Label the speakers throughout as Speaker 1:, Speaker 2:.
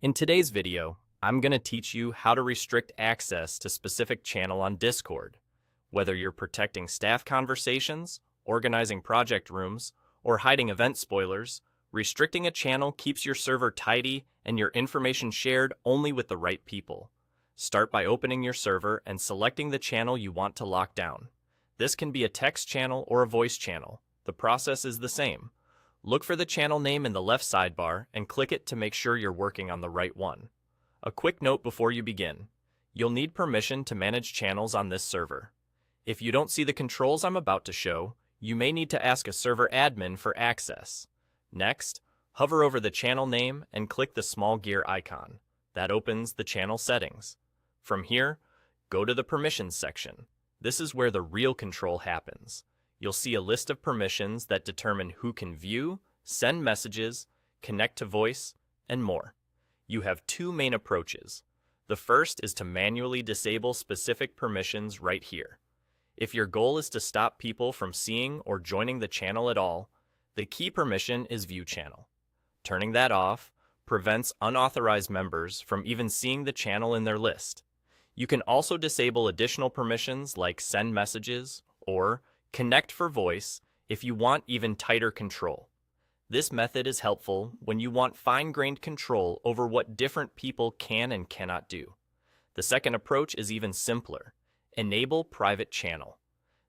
Speaker 1: In today's video, I'm going to teach you how to restrict access to specific channel on Discord. Whether you're protecting staff conversations, organizing project rooms, or hiding event spoilers, restricting a channel keeps your server tidy and your information shared only with the right people. Start by opening your server and selecting the channel you want to lock down. This can be a text channel or a voice channel. The process is the same. Look for the channel name in the left sidebar and click it to make sure you're working on the right one. A quick note before you begin. You'll need permission to manage channels on this server. If you don't see the controls I'm about to show, you may need to ask a server admin for access. Next, hover over the channel name and click the small gear icon. That opens the channel settings. From here, go to the permissions section. This is where the real control happens. You'll see a list of permissions that determine who can view, send messages, connect to voice, and more. You have two main approaches. The first is to manually disable specific permissions right here. If your goal is to stop people from seeing or joining the channel at all, the key permission is View Channel. Turning that off prevents unauthorized members from even seeing the channel in their list. You can also disable additional permissions like Send Messages or Connect for voice if you want even tighter control. This method is helpful when you want fine-grained control over what different people can and cannot do. The second approach is even simpler. Enable Private Channel.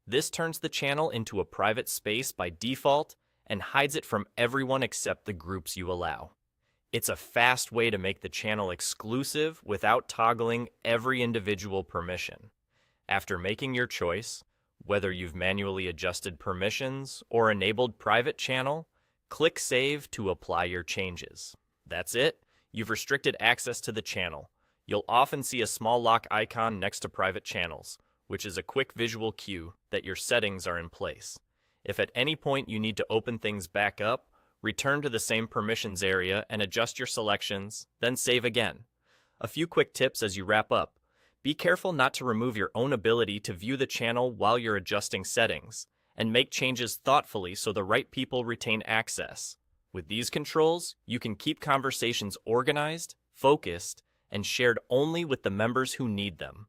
Speaker 1: This turns the channel into a private space by default and hides it from everyone except the groups you allow. It's a fast way to make the channel exclusive without toggling every individual permission. After making your choice, whether you've manually adjusted permissions or enabled private channel, click Save to apply your changes. That's it. You've restricted access to the channel. You'll often see a small lock icon next to private channels, which is a quick visual cue that your settings are in place. If at any point you need to open things back up, return to the same permissions area and adjust your selections, then save again. A few quick tips as you wrap up. Be careful not to remove your own ability to view the channel while you're adjusting settings, and make changes thoughtfully so the right people retain access. With these controls, you can keep conversations organized, focused, and shared only with the members who need them.